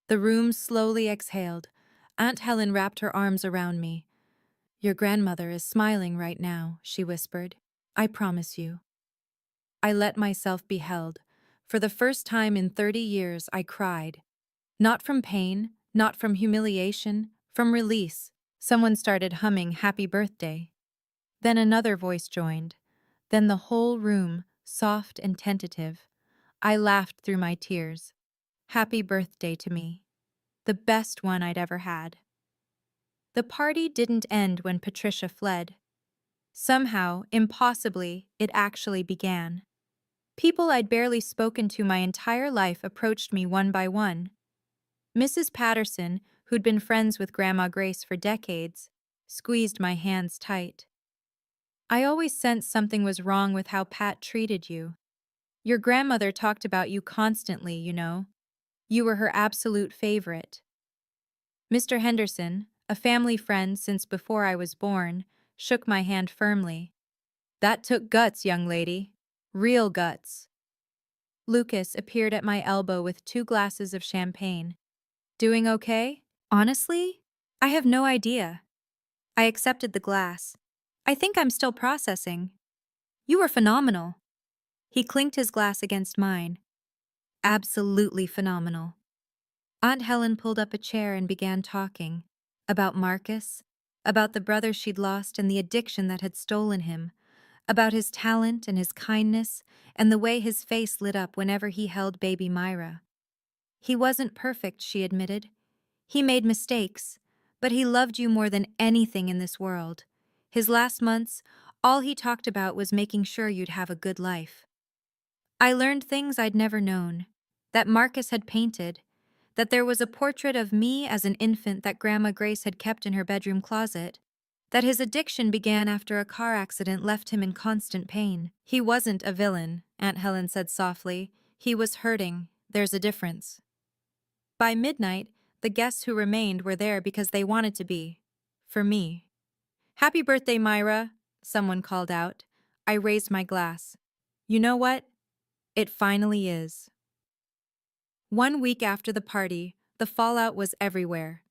The room slowly exhaled. Aunt Helen wrapped her arms around me. Your grandmother is smiling right now, she whispered. I promise you. I let myself be held. For the first time in 30 years, I cried. Not from pain, not from humiliation, from release. Someone started humming Happy Birthday. Then another voice joined. Then the whole room, soft and tentative. I laughed through my tears. Happy birthday to me. The best one I'd ever had. The party didn't end when Patricia fled. Somehow, impossibly, it actually began. People I'd barely spoken to my entire life approached me one by one. Mrs. Patterson, who'd been friends with Grandma Grace for decades, squeezed my hands tight. I always sensed something was wrong with how Pat treated you. Your grandmother talked about you constantly, you know. You were her absolute favorite. Mr. Henderson, a family friend since before I was born, shook my hand firmly. That took guts, young lady. Real guts. Lucas appeared at my elbow with 2 glasses of champagne. Doing okay? Honestly? I have no idea. I accepted the glass. I think I'm still processing. You were phenomenal. He clinked his glass against mine. Absolutely phenomenal. Aunt Helen pulled up a chair and began talking. About Marcus, about the brother she'd lost and the addiction that had stolen him, about his talent and his kindness and the way his face lit up whenever he held baby Myra. He wasn't perfect, she admitted. He made mistakes, but he loved you more than anything in this world. His last months, all he talked about was making sure you'd have a good life. I learned things I'd never known. That Marcus had painted, that there was a portrait of me as an infant that Grandma Grace had kept in her bedroom closet, that his addiction began after a car accident left him in constant pain. He wasn't a villain, Aunt Helen said softly. He was hurting. There's a difference. By midnight, the guests who remained were there because they wanted to be. For me. Happy birthday, Myra, someone called out. I raised my glass. You know what? It finally is. 1 week after the party, the fallout was everywhere.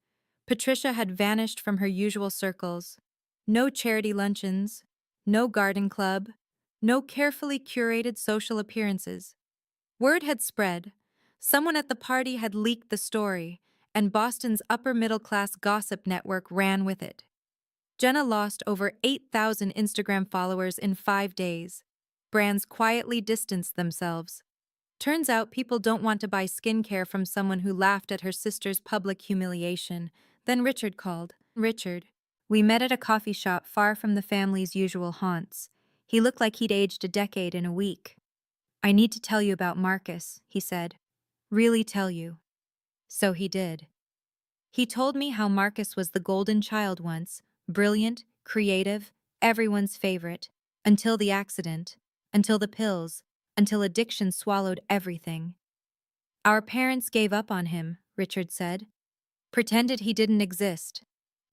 Patricia had vanished from her usual circles. No charity luncheons, no garden club, no carefully curated social appearances. Word had spread. Someone at the party had leaked the story, and Boston's upper-middle-class gossip network ran with it. Jenna lost over 8,000 Instagram followers in 5 days. Brands quietly distanced themselves. Turns out people don't want to buy skincare from someone who laughed at her sister's public humiliation. Then Richard called. Richard. We met at a coffee shop far from the family's usual haunts. He looked like he'd aged a decade in a week. I need to tell you about Marcus, he said. Really tell you. So he did. He told me how Marcus was the golden child once, brilliant, creative, everyone's favorite, until the accident, until the pills, until addiction swallowed everything. Our parents gave up on him, Richard said. Pretended he didn't exist.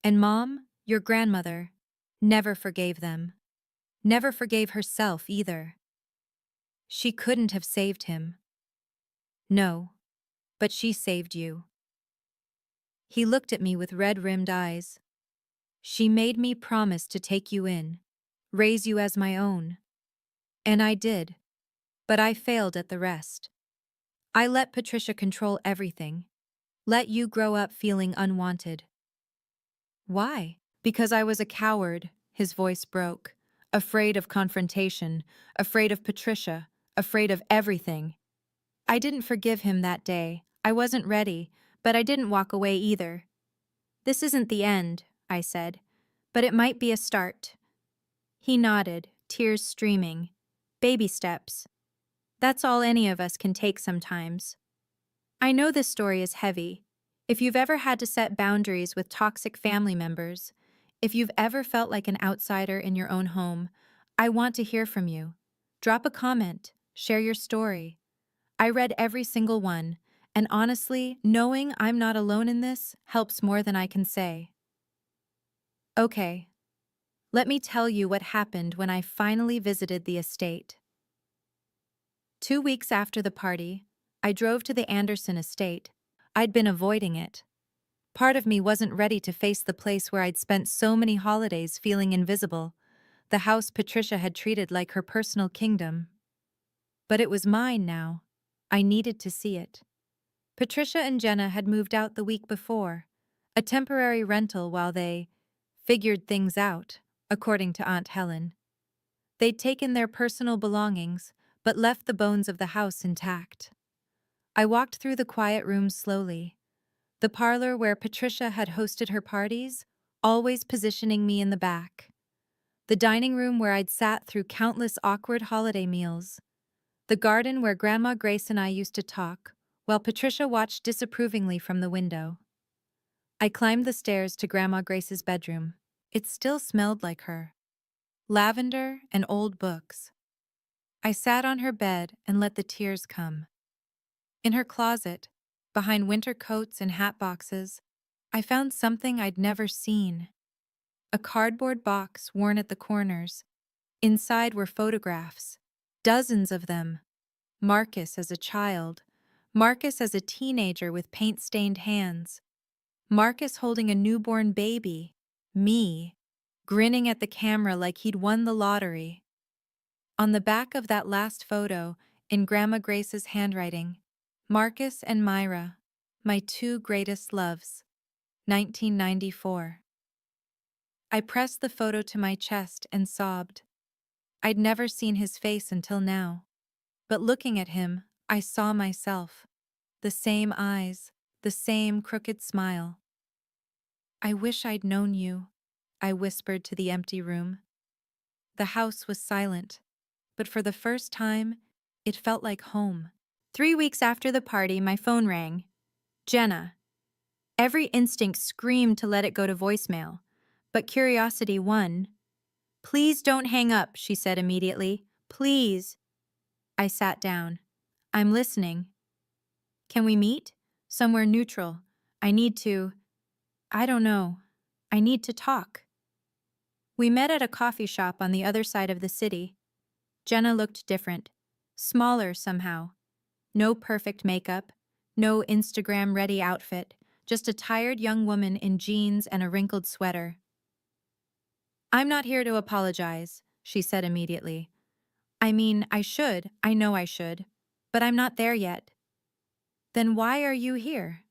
And Mom, your grandmother, never forgave them. Never forgave herself either. She couldn't have saved him. No, but she saved you. He looked at me with red-rimmed eyes. She made me promise to take you in, raise you as my own. And I did, but I failed at the rest. I let Patricia control everything. Let you grow up feeling unwanted. Why? Because I was a coward, his voice broke. Afraid of confrontation, afraid of Patricia, afraid of everything. I didn't forgive him that day. I wasn't ready, but I didn't walk away either. This isn't the end, I said, but it might be a start. He nodded, tears streaming. Baby steps. That's all any of us can take sometimes. I know this story is heavy. If you've ever had to set boundaries with toxic family members, if you've ever felt like an outsider in your own home, I want to hear from you. Drop a comment, share your story. I read every single one, and honestly, knowing I'm not alone in this helps more than I can say. Okay, let me tell you what happened when I finally visited the estate. 2 weeks after the party, I drove to the Anderson estate. I'd been avoiding it. Part of me wasn't ready to face the place where I'd spent so many holidays feeling invisible, the house Patricia had treated like her personal kingdom. But it was mine now. I needed to see it. Patricia and Jenna had moved out the week before, a temporary rental while they figured things out, according to Aunt Helen. They'd taken their personal belongings, but left the bones of the house intact. I walked through the quiet rooms slowly. The parlor where Patricia had hosted her parties, always positioning me in the back. The dining room where I'd sat through countless awkward holiday meals. The garden where Grandma Grace and I used to talk, while Patricia watched disapprovingly from the window. I climbed the stairs to Grandma Grace's bedroom. It still smelled like her. Lavender and old books. I sat on her bed and let the tears come. In her closet, behind winter coats and hat boxes, I found something I'd never seen. A cardboard box worn at the corners. Inside were photographs, dozens of them. Marcus as a child, Marcus as a teenager with paint-stained hands, Marcus holding a newborn baby, me, grinning at the camera like he'd won the lottery. On the back of that last photo, in Grandma Grace's handwriting, Marcus and Myra, my two greatest loves. 1994. I pressed the photo to my chest and sobbed. I'd never seen his face until now. But looking at him, I saw myself. The same eyes, the same crooked smile. I wish I'd known you, I whispered to the empty room. The house was silent, but for the first time, It felt like home. 3 weeks after the party, my phone rang. Jenna. Every instinct screamed to let it go to voicemail, but curiosity won. "Please don't hang up," she said immediately. "Please." I sat down. "I'm listening." "Can we meet? Somewhere neutral. I need to. I don't know. I need to talk." We met at a coffee shop on the other side of the city. Jenna looked different. Smaller somehow. No perfect makeup. No Instagram-ready outfit. Just a tired young woman in jeans and a wrinkled sweater. "I'm not here to apologize," she said immediately. "I mean, I know I should. But I'm not there yet." "Then why are you here?"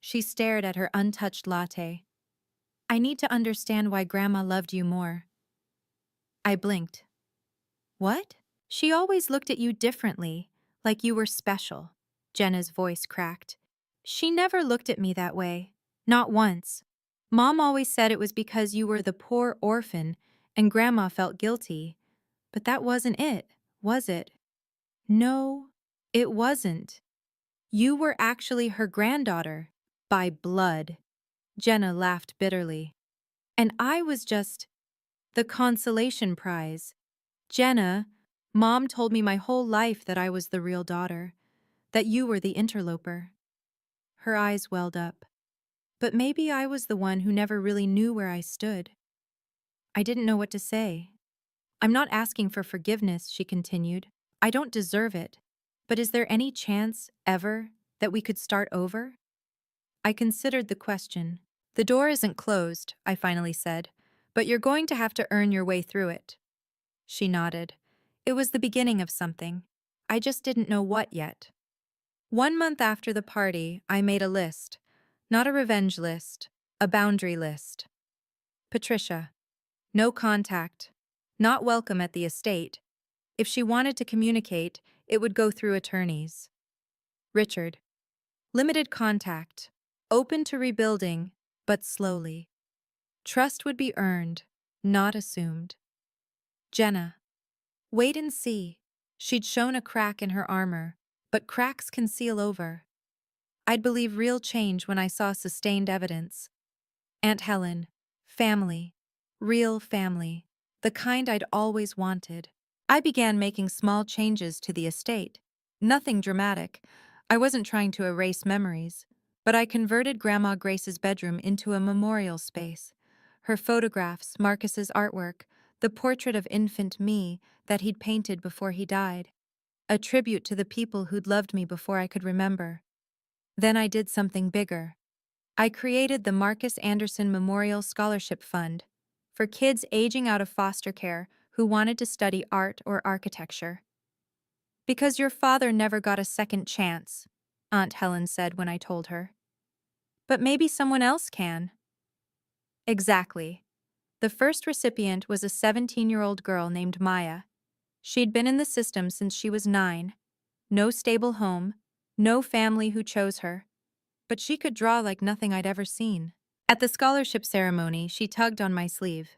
She stared at her untouched latte. "I need to understand why Grandma loved you more." I blinked. "What?" "She always looked at you differently, like you were special." Jenna's voice cracked. "She never looked at me that way. Not once. Mom always said it was because you were the poor orphan and Grandma felt guilty. But that wasn't it, was it?" "No, it wasn't. You were actually her granddaughter. By blood." Jenna laughed bitterly. "And I was just the consolation prize. Jenna, Mom told me my whole life that I was the real daughter, that you were the interloper." Her eyes welled up. "But maybe I was the one who never really knew where I stood." I didn't know what to say. "I'm not asking for forgiveness," she continued. "I don't deserve it. But is there any chance, ever, that we could start over?" I considered the question. "The door isn't closed," I finally said, "but you're going to have to earn your way through it." She nodded. It was the beginning of something. I just didn't know what yet. 1 month after the party, I made a list. Not a revenge list, a boundary list. Patricia. No contact. Not welcome at the estate. If she wanted to communicate, it would go through attorneys. Richard. Limited contact. Open to rebuilding, but slowly. Trust would be earned, not assumed. Jenna. Wait and see. She'd shown a crack in her armor, but cracks can seal over. I'd believe real change when I saw sustained evidence. Aunt Helen. Family. Real family. The kind I'd always wanted. I began making small changes to the estate. Nothing dramatic. I wasn't trying to erase memories. But I converted Grandma Grace's bedroom into a memorial space. Her photographs, Marcus's artwork, the portrait of infant me that he'd painted before he died. A tribute to the people who'd loved me before I could remember. Then I did something bigger. I created the Marcus Anderson Memorial Scholarship Fund for kids aging out of foster care who wanted to study art or architecture. "Because your father never got a second chance," Aunt Helen said when I told her. "But maybe someone else can." Exactly. The first recipient was a 17-year-old girl named Maya. She'd been in the system since she was 9. No stable home, no family who chose her. But she could draw like nothing I'd ever seen. At the scholarship ceremony, she tugged on my sleeve.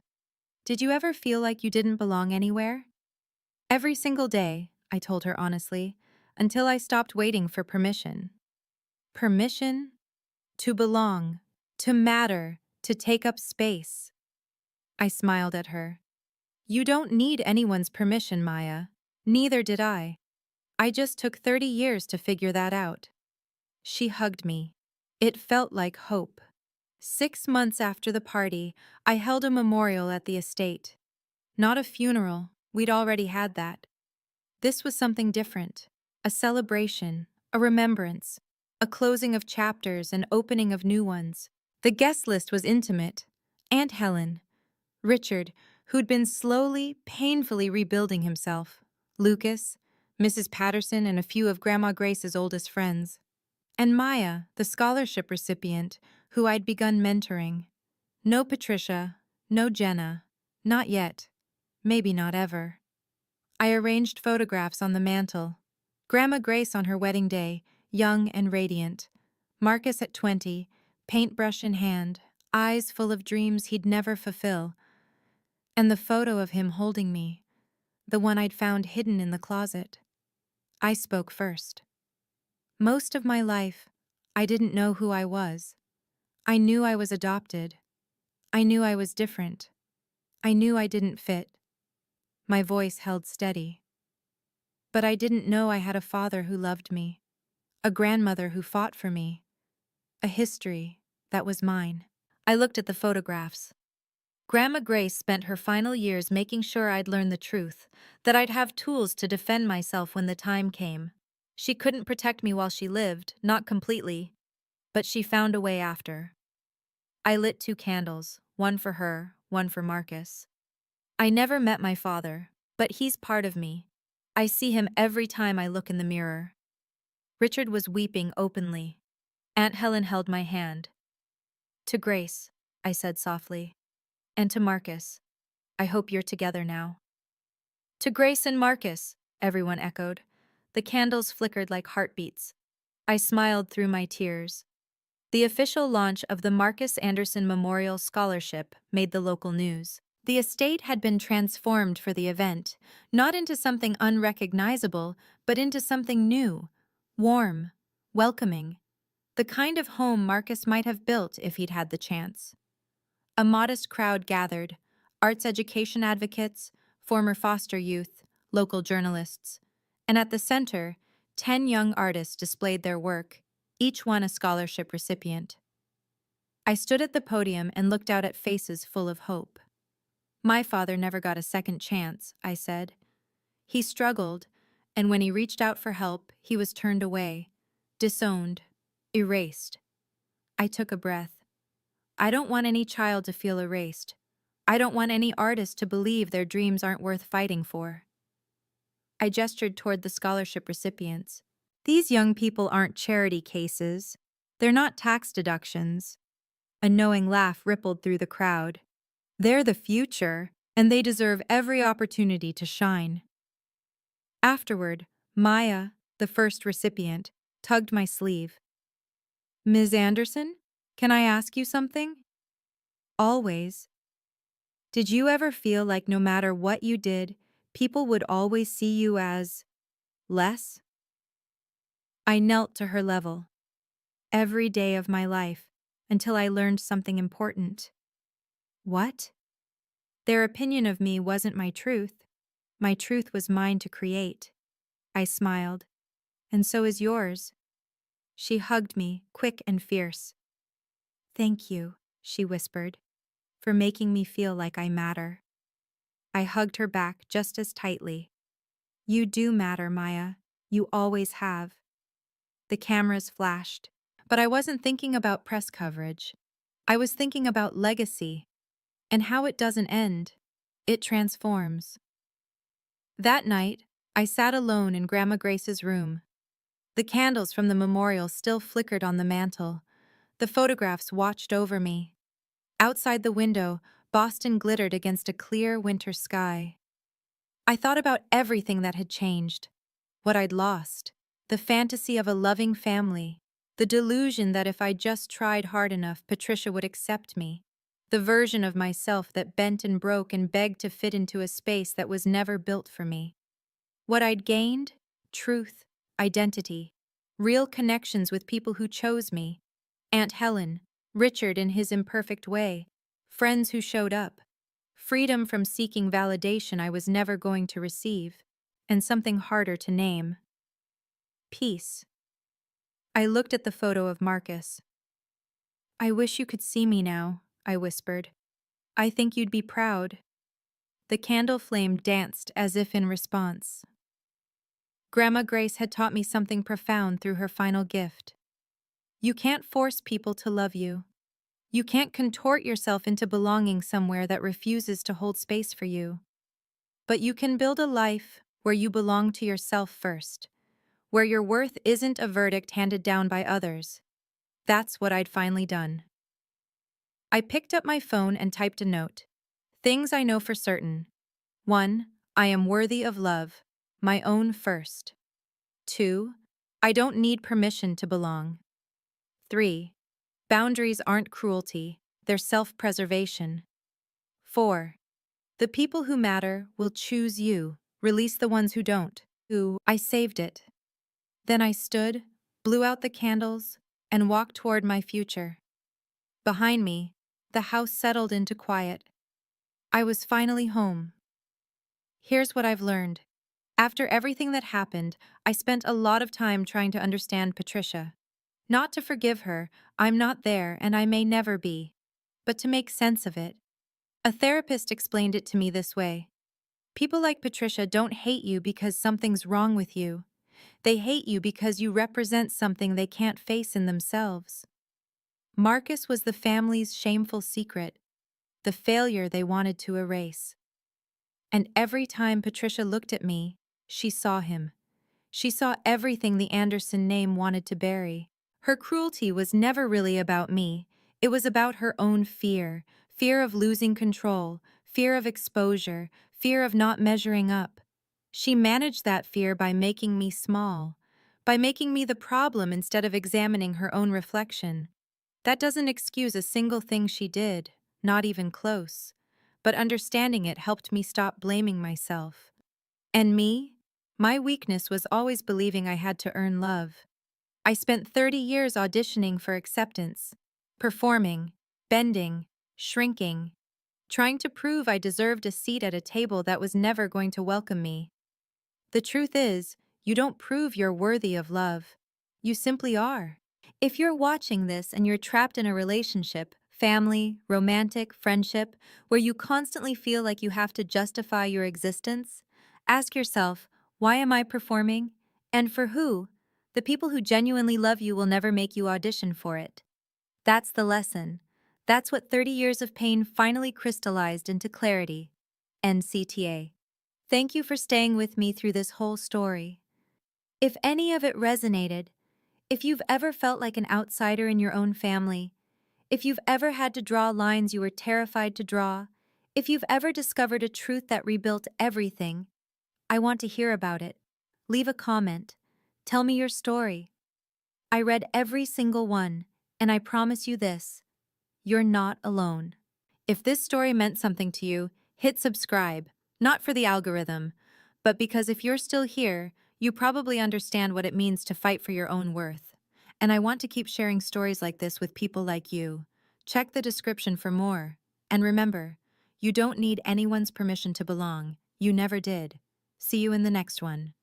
"Did you ever feel like you didn't belong anywhere?" "Every single day," I told her honestly, until I stopped waiting for permission. Permission? To belong, to matter, to take up space. I smiled at her. "You don't need anyone's permission, Maya. Neither did I. I just took 30 years to figure that out." She hugged me. It felt like hope. 6 months after the party, I held a memorial at the estate. Not a funeral, we'd already had that. This was something different. A celebration, a remembrance, a closing of chapters and opening of new ones. The guest list was intimate. Aunt Helen, Richard, who'd been slowly, painfully rebuilding himself, Lucas, Mrs. Patterson, and a few of Grandma Grace's oldest friends. And Maya, the scholarship recipient, who I'd begun mentoring. No Patricia, no Jenna, not yet, maybe not ever. I arranged photographs on the mantel. Grandma Grace on her wedding day, young and radiant. Marcus at 20, paintbrush in hand, eyes full of dreams he'd never fulfill. And the photo of him holding me, the one I'd found hidden in the closet. I spoke first. Most of my life, I didn't know who I was. I knew I was adopted. I knew I was different. I knew I didn't fit. My voice held steady. But I didn't know I had a father who loved me, a grandmother who fought for me, a history that was mine. I looked at the photographs. Grandma Grace spent her final years making sure I'd learn the truth, that I'd have tools to defend myself when the time came. She couldn't protect me while she lived, not completely, but she found a way after. I lit 2 candles, one for her, one for Marcus. I never met my father, but he's part of me. I see him every time I look in the mirror. Richard was weeping openly. Aunt Helen held my hand. To Grace, I said softly. And to Marcus. I hope you're together now. To Grace and Marcus, everyone echoed. The candles flickered like heartbeats. I smiled through my tears. The official launch of the Marcus Anderson Memorial Scholarship made the local news. The estate had been transformed for the event, not into something unrecognizable, but into something new, warm, welcoming, the kind of home Marcus might have built if he'd had the chance. A modest crowd gathered, arts education advocates, former foster youth, local journalists, and at the center, 10 young artists displayed their work, each one a scholarship recipient. I stood at the podium and looked out at faces full of hope. My father never got a second chance, I said. He struggled, and when he reached out for help, he was turned away, disowned, erased. I took a breath. I don't want any child to feel erased. I don't want any artist to believe their dreams aren't worth fighting for. I gestured toward the scholarship recipients. These young people aren't charity cases. They're not tax deductions. A knowing laugh rippled through the crowd. They're the future, and they deserve every opportunity to shine. Afterward, Maya, the first recipient, tugged my sleeve. Ms. Anderson, can I ask you something? Always. Did you ever feel like no matter what you did, people would always see you as less? I knelt to her level, every day of my life, until I learned something important. What? Their opinion of me wasn't my truth. My truth was mine to create. I smiled. And so is yours. She hugged me, quick and fierce. Thank you, she whispered, for making me feel like I matter. I hugged her back just as tightly. You do matter, Maya. You always have. The cameras flashed, but I wasn't thinking about press coverage. I was thinking about legacy and how it doesn't end. It transforms. That night, I sat alone in Grandma Grace's room. The candles from the memorial still flickered on the mantel. The photographs watched over me. Outside the window, Boston glittered against a clear winter sky. I thought about everything that had changed, what I'd lost, the fantasy of a loving family, the delusion that if I just tried hard enough, Patricia would accept me, the version of myself that bent and broke and begged to fit into a space that was never built for me. What I'd gained? Truth, identity, real connections with people who chose me. Aunt Helen, Richard in his imperfect way, friends who showed up, freedom from seeking validation I was never going to receive, and something harder to name. Peace. I looked at the photo of Marcus. I wish you could see me now, I whispered. I think you'd be proud. The candle flame danced as if in response. Grandma Grace had taught me something profound through her final gift. You can't force people to love you. You can't contort yourself into belonging somewhere that refuses to hold space for you. But you can build a life where you belong to yourself first, where your worth isn't a verdict handed down by others. That's what I'd finally done. I picked up my phone and typed a note. Things I know for certain. 1. I am worthy of love, my own first. 2. I don't need permission to belong. 3. Boundaries aren't cruelty, they're self-preservation. 4. The people who matter will choose you, release the ones who don't. I saved it. Then I stood, blew out the candles, and walked toward my future. Behind me, the house settled into quiet. I was finally home. Here's what I've learned. After everything that happened, I spent a lot of time trying to understand Patricia. Not to forgive her, I'm not there and I may never be, but to make sense of it. A therapist explained it to me this way. People like Patricia don't hate you because something's wrong with you. They hate you because you represent something they can't face in themselves. Marcus was the family's shameful secret, the failure they wanted to erase. And every time Patricia looked at me, she saw him. She saw everything the Anderson name wanted to bury. Her cruelty was never really about me. It was about her own fear, fear of losing control, fear of exposure, fear of not measuring up. She managed that fear by making me small, by making me the problem instead of examining her own reflection. That doesn't excuse a single thing she did, not even close. But understanding it helped me stop blaming myself. And me? My weakness was always believing I had to earn love. I spent 30 years auditioning for acceptance, performing, bending, shrinking, trying to prove I deserved a seat at a table that was never going to welcome me. The truth is, you don't prove you're worthy of love. You simply are. If you're watching this and you're trapped in a relationship, family, romantic, friendship, where you constantly feel like you have to justify your existence, ask yourself, why am I performing? And for who? The people who genuinely love you will never make you audition for it. That's the lesson. That's what 30 years of pain finally crystallized into clarity. NCTA. Thank you for staying with me through this whole story. If any of it resonated, if you've ever felt like an outsider in your own family, if you've ever had to draw lines you were terrified to draw, if you've ever discovered a truth that rebuilt everything, I want to hear about it. Leave a comment. Tell me your story. I read every single one, and I promise you this, you're not alone. If this story meant something to you, hit subscribe, not for the algorithm, but because if you're still here, you probably understand what it means to fight for your own worth. And I want to keep sharing stories like this with people like you. Check the description for more. And remember, you don't need anyone's permission to belong. You never did. See you in the next one.